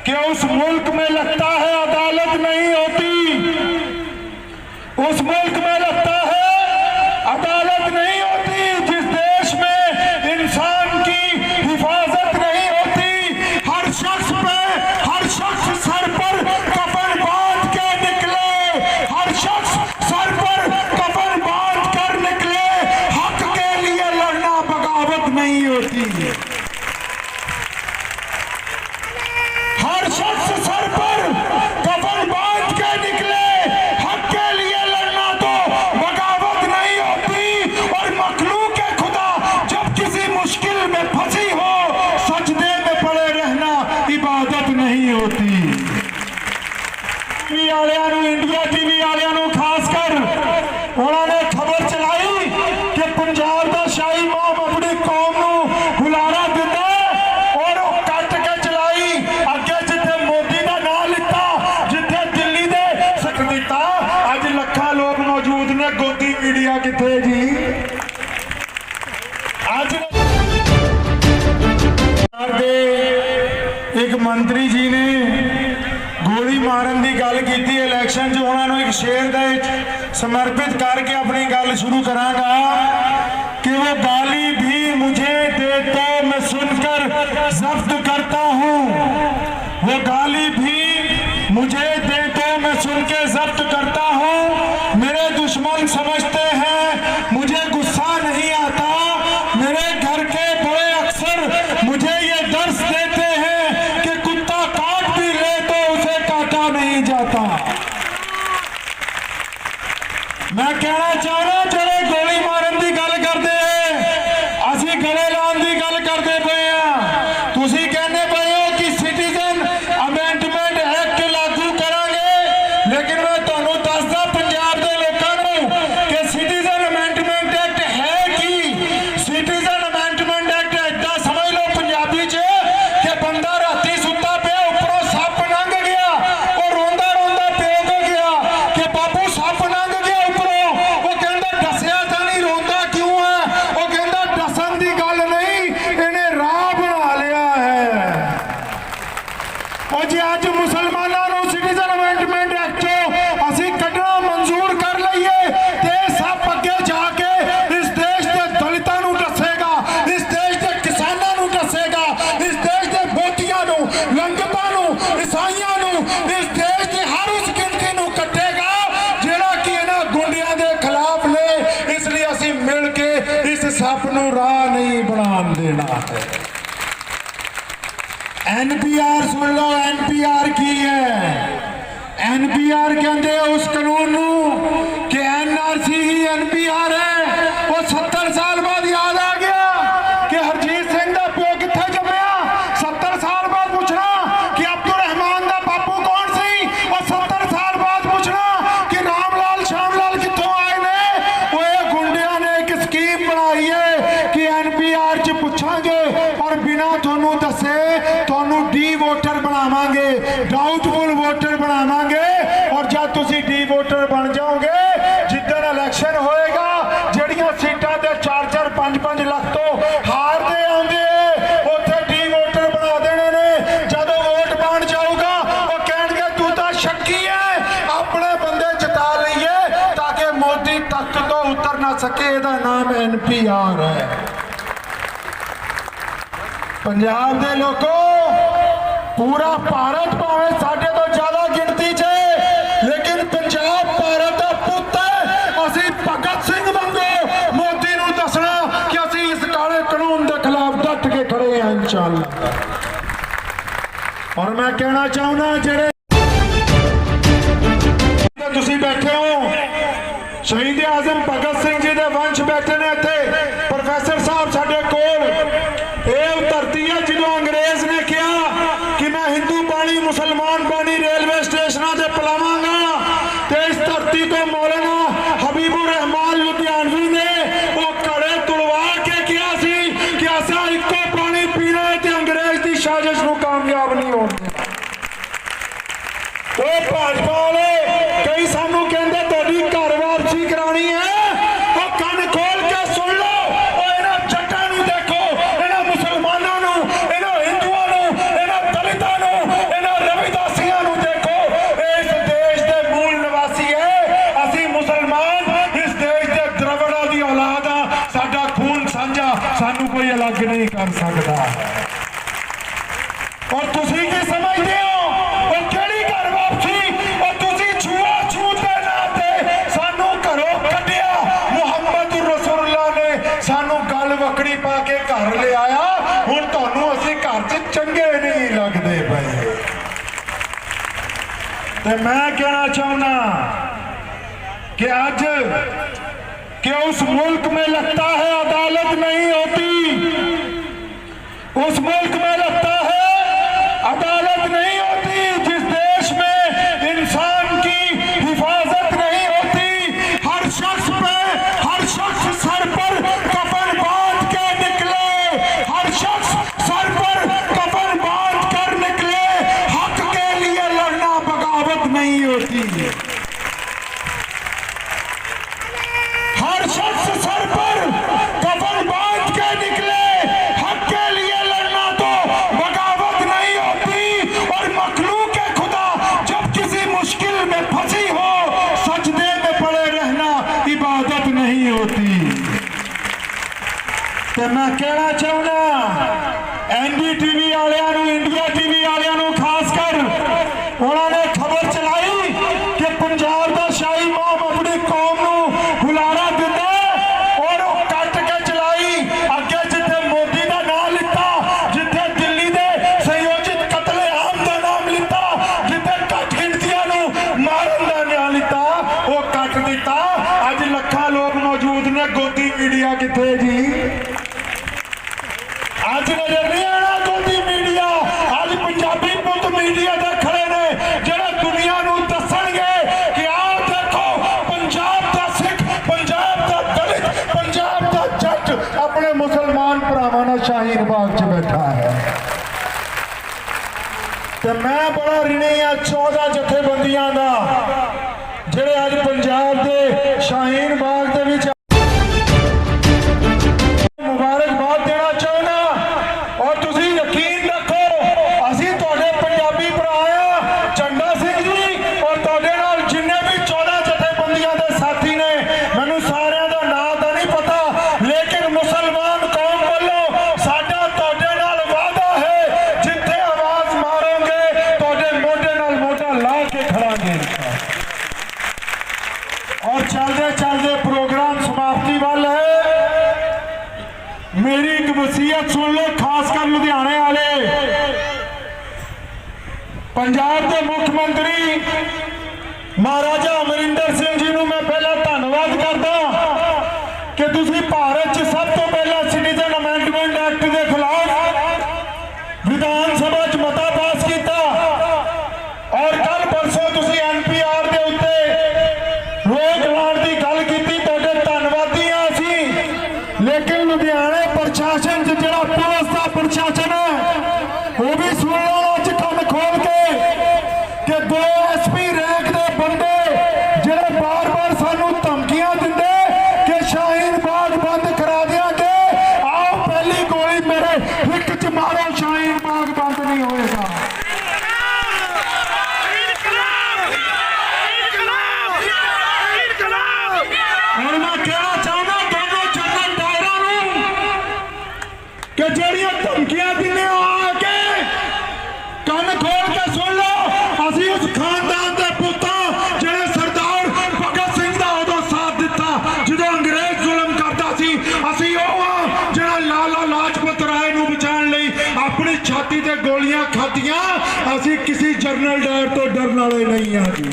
कि उस मुल्क में लगता है अदालत नहीं होती, उस मुल्क में लगता है अदालत नहीं होती, जिस देश में इंसान की हिफाजत नहीं होती। हर शख्स पे, हर शख्स सर पर कफन बांध के निकले, हर शख्स सर पर कफन बांध कर निकले। हक के लिए लड़ना बगावत नहीं होती। हर शख्स सर पर कफन बांध के निकले, हक के लिए लड़ना तो बगावत नहीं होती। और मखलूक खुदा जब किसी मुश्किल में फंसी हो, सजदे में पड़े रहना इबादत नहीं होती। टीवी वालियां नूं, इंडिया टीवी वालियां नूं खास कर उन्होंने खबर चलाई कि पंजाब का शाही इमाम अपनी कौम नूं हुलारा दिंदा और वो कट के चलाई अगे, जिथे मोदी का नाम लिता, जिथे दिल्ली दे सकदिता। अज लखा लोग मौजूद ने, गोदी मीडिया किथे जी? अज एक मंत्री जी ने गोली मारन की गल की इलैक्शन च, उन्होंने एक शेर दे समर्पित करके अपनी गल शुरू करांगा कि वो गाली भी मुझे दे तो मैं सुनकर जब्त करता हूँ, वो गाली भी मुझे दे तो मैं सुन के जब्त करता हूँ। मेरे दुश्मन समझते हैं मुझे गुस्सा नहीं आता, मेरे घर के बड़े अक्सर मुझे ये दर्श देते हैं कि कुत्ता काट भी ले तो उसे काटा नहीं जाता। मैं कहना चाहना, जड़े गोली मारन की गल करते हैं, असी गले लाने की गल करते पे हैं, तुसी कहने पे हो कि सिटीजन अमेंडमेंट एक्ट लागू करांगे। लेकिन मैं तुहानू दसदा पंजाब के लोगों को कि सिटीजन अमेंडमेंट एक्ट है की। सिटीजन अमेंडमेंट एक्ट इदा समझ लो पंजाबी च कि बंदा राती सुता पे, उपरों सप लंघ गया, और रोंदा रोंदा पिओ को गया कि बाबू सप लंघ गया उपरों। वो कहता दसिया तो नहीं, रोंदा क्यों है? वो कहता दसन की गल नहीं, इन्हें राह बना लिया है। और जे अज मुसलमानों सिटीजन अमेंडमेंट एक्ट असी कढ़ना मंजूर कर लईए ते सब अगे जाके इस देश के दलितां नूं दसेगा, इस देश के किसानां नूं दसेगा, इस देश के बोतियां नूं, लंगतां नूं, ईसाइयां नूं, इस देश की हर उस गिनती नूं कटेगा जिहड़ा कि इन्हां गुंडियां दे खिलाफ ने। इसलिए असी मिल के इस सप नूं राह नहीं बनान देना है। NPR सुन लो, NPR की है? NPR कहते उस कानून नूं कि NRC ही NPR है। वो 70 साल बाद याद आ गया कि हरजीत सिंह दा प्यो कित्थे जम्मिया। 70 साल बाद पूछना कि अब्दुल रहमान दा बापू कौन सी, और 70 साल बाद पूछना कि रामलाल श्यामलाल कित्थों आए ने। वो ये गुंडियां ने एक स्कीम बनाई है कि NPR च पूछांगे और बिना तुहानू दसे तुहानू डी वोटर बनावांगे, डाउटफुल वोटर बनावांगे। और जब तुसी डी वोटर बन जाओगे, जिद्दन इलैक्शन होएगा, जड़ियां सीटां ते 4-4, 5-5 लाख तो हारदे आंदे उत्थे डी वोटर बना देने ने। जदों वोट बन जाऊगा वो कहणगे तू तां शक्की है, अपने बंदे जिता लईए ताकि मोदी तख्त तो उतर ना सके। इहदा नाम NPR है। पंजाब दे लोगों, पूरा भारत भावें साडे तो ज्यादा गिनती च, लेकिन पंजाब भारत का पुत है। असी भगत सिंह वांगू मोदी नूं दसना कि असी इस काले कानून के खिलाफ डट के खड़े हैं इंशाअल्लाह। और मैं कहना चाहना, जेड़े तुसी बैठे हो, शहीद आजम भगत सिंह जी के वंश बैठे ने इत्थे, प्रोफैसर साहब साडे कोल। ये धरती है जो अंग्रेज ने कहा कि मैं हिंदू पानी मुसलमान पानी रेलवे स्टेशनों से पिलावांगा, तो इस धरती को मौलाना हबीबुर रहमान लुधियानवी ने वो कड़े तुड़वा के किया सी कि असा इको पानी पीना है, तो अंग्रेज की साजिश को कामयाब नहीं होना। वो भाजपा वाले कई सानू कहते तुहाडी घर वापसी करानी है, वो कन खोल के सुन लो। इन्हां जट्टां नूं देखो, इन्हां मुसलमानां नूं, इन्हां हिंदुआं नूं, इन्हां दलितां नूं, इन्हां कर सकता है। और तुसी की समझते हो और केड़ी घर वापसी और तुसी छुआ छूत दे नाते सानू घरों कढिया। मुहम्मद रसूलुल्लाह ने सानू गल वकड़ी पा के घर ले आया। हुण तुहानू असीं घर च चंगे नहीं लगदे पए। ते मैं कहना चाहना कि आज कि उस मुल्क में लगता है अदालत नहीं होती, उस मुल्क में लगता है अदालत नहीं होती, जिस देश में इंसान की हिफाजत नहीं होती। हर शख्स सर पर कफन बांध के निकले, हर शख्स सर पर कफन बांध कर निकले। हक के लिए लड़ना बगावत नहीं होती। हर शख्स सर पर कफन बांध के निकले। हक के लिए लड़ना तो बगावत नहीं होती। और मखलूक के खुदा जब किसी मुश्किल में फंसी हो, सजदे में पड़े रहना इबादत नहीं होती। तो मैं कहना चाहना NDTV वालियां नूं, इंडिया TV वालियां नूं खास कर, उन्होंने खबर चलाई कि पंजाब का शाही इमाम अपनी कौम नूं हुलारा दिता और वो कट के चलाई। अगे जिथे मोदी का नाम लिता, जिथे दिल्ली के संयोजित कतलेआम का नाम लिता, जिथे घट गिनतियां नूं मारन का नाम लिता, वो कट दिता। अज लखां लोग मौजूद ने। गोदी मीडिया किथे जी? अज नजर नहीं आना गोदी मीडिया। अज पंजाबी पुत मीडिया दे खड़े ने जेड़ा दुनिया नूं दसणगे कि आओ देखो पंजाब दा सिख, पंजाब दा दलित, पंजाब दा जट अपने मुसलमान भरावां नाल शाहीन बाग च बैठा है। ते मैं बड़ा ऋणी हां 14 जथेबंदियां दा जेड़े अज पंजाब दे शाहीन बाग दे विच मुबारकबाद देना चाहना। और तुसी यकीन रखो असीं तुहाडे पंजाबी भरा आ। झंडा सिंह जी और तुहाडे नाल जिन्ने भी 14 जथेबंदियां दे साथी ने, मैनूं सारियां दा नाम तां नहीं पता, लेकिन मुसलमान कौम वल्लों साडा तुहाडे नाल वादा है, जिथे आवाज मारोगे तुहाडे मोढे नाल मोढा ला के खड़ांगे। और चलदे चलदे प्रोग्राम समाप्ति वाल है। मेरी एक वसीयत सुन लो, खासकर लुधियाने वाले। पंजाब के मुख्यमंत्री महाराजा अमरिंदर सिंह जी नूं मैं पहला धन्नवाद करदा कि तुसीं भारत च सब तो पहला सिटीजन अमेंडमेंट एक्ट के खिलाफ विधान सभा च मता पास किया। और कल परसों तुसीं NPR के उत्ते रोक लाने की गल की। तुहाडे धन्नवादी हां असीं। लेकिन लुधियाने प्रशासन च जिहड़ा पुलिस का प्रशासन है वो भी सुन लो अज कन खोल के कि 2 SP रैंक के बंदे जिहड़े बार बार सानू धमकियां दिंदे कि शाहीन बाग बंद करा देंगे, आओ पहली गोली मेरे हिट च मारो, शाहीन बाग बंद नहीं होएगा। और मैं कहना चाहना दोनों जनरल डायरा नूं कि ਜਿਹੜੀਆਂ ਧਮਕੀਆਂ ਦਿੰਦੇ ਹੋ आके ਕੰਨ खोल के सुन लो। ਅਸੀਂ उस खानदान के पुत्तां ਜਿਹੜੇ सरदार भगत सिंह ਦਾ ਉਦੋਂ ਸਾਥ ਦਿੱਤਾ ਜਦੋਂ अंग्रेज ਜ਼ੁਲਮ ਕਰਦਾ ਸੀ। ਅਸੀਂ ਉਹ ਆ ਜਿਹੜਾ ਲਾਲਾ ਲਾਜਪਤ ਰਾਏ ਨੂੰ ਬਚਾਉਣ ਲਈ ਆਪਣੀ ਛਾਤੀ ਤੇ ਗੋਲੀਆਂ ਖਾਧੀਆਂ। ਅਸੀਂ ਕਿਸੇ ਜਰਨਲ ਡਾਇਰ ਤੋਂ ਡਰਨ ਵਾਲੇ नहीं ਆ जी।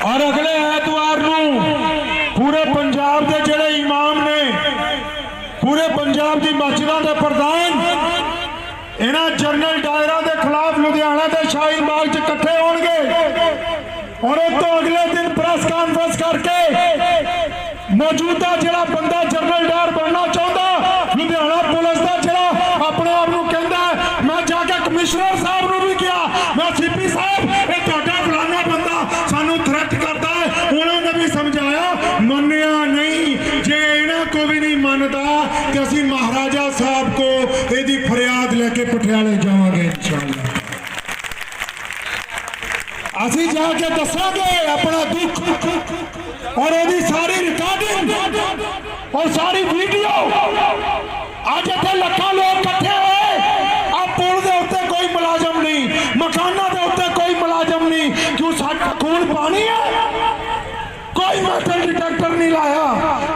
और अगले ऐतवार पूरे पंजाब के जिहड़े इमाम ने, पूरे पंजाब की मस्जिदां के प्रधान इन्हां जनरल डायरा के खिलाफ लुधियाना के शाहीन बाग च इकट्ठे होणगे। और उस तो अगले दिन प्रेस कॉन्फ्रेंस करके मौजूदा जिहड़ा बंदा जनरल डायर बनना चाहता, लुधियाना पुलिस का जिहड़ा अपने आप को कहता है, मैं जाके कमिश्नर साहब को भी किया, मैं CP साहब ये तुहाडा फलाना बंदा सानू थ्रेट करता है, उन्होंने भी समझाया, मन्निया नहीं। जे इन्हां को भी नहीं मानता कि असीं महाराजा साहब को यदि फरियाद लेके पटियाले जावांगे इंशाअल्लाह। असीं जाके दसांगे अपना दुख और ओदी सारी रिकॉर्डिंग और सारी वीडियो अज इत्थे लखां लोग इकट्ठे होए आ पुल दे उत्ते कोई मुलाजम नहीं, मकानां दे उत्ते कोई मुलाजम नहीं। क्यों साडा खून पानी है? कोई मेटल डिटेक्टर नहीं लाया,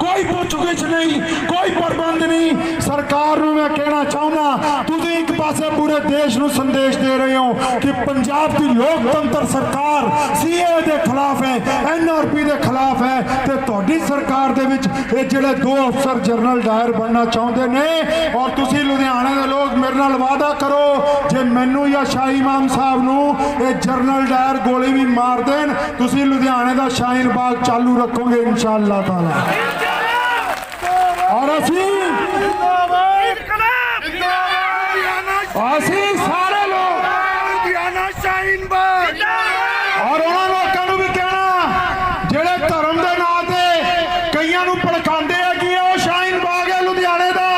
कोई पुछ-गिछ नहीं, कोई प्रबंध नहीं। सरकार नूं मैं कहना चाहुंदा तुसीं एक पासे पूरे देश नूं संदेश दे रहे हो कि पंजाब की लोकतंत्र सरकार सीए दे खिलाफ है, एनआरपी दे खिलाफ है, ते तुहाडी सरकार दे विच ये जिहड़े 2 अफसर जनरल डायर बनना चाहुंदे ने। और तुसीं लुधियाने दे लोग मेरे नाल वादा करो जे मैनू या शाही इमाम साहब नूं ये जनरल डायर गोली भी मार देन, तुसीं लुधियाने दा शाहीन बाग चालू रखोगे इंशाअल्लाह ताला। और असी सारे लोग और उन्होंने लोगों भी कहना जेड़े धर्म के नां ते कईयां नूं भड़कांदे है कि वो शाहीन बाग है लुधियाने का,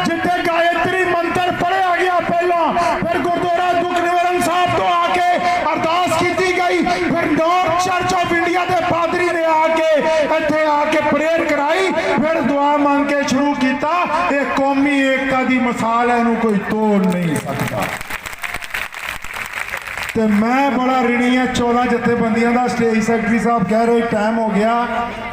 जिथे गायत्री मंत्र पढ़िया गया पहला, फिर गुरुद्वारा दुख निवारण साहब तो आके अरदास की गई, फिर नॉर्थ चर्च ऑफ इंडिया के पादरी ने आके इत्थे आके प्रेयर कराई, फिर दुआ मांग के शुरू किया। ये कौमी एकता की मिसाल है, इनू कोई तोड़ नहीं सकता। तो मैं बड़ा ऋणी है 14 जथेबंदियों का, स्टेज सैकटरी साहब कह रहे टाइम हो गया,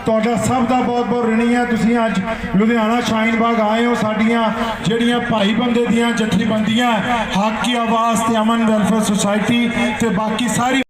तो सब का बहुत बहुत ऋणी है। तुसीं अज लुधियाना शाहीन बाग आए हो, साडियां जिहड़ियां भाई बंदे दियां जथेबंदियां हक की आवाज़ ते अमन वेलफेयर सोसाइटी ते बाकी सारी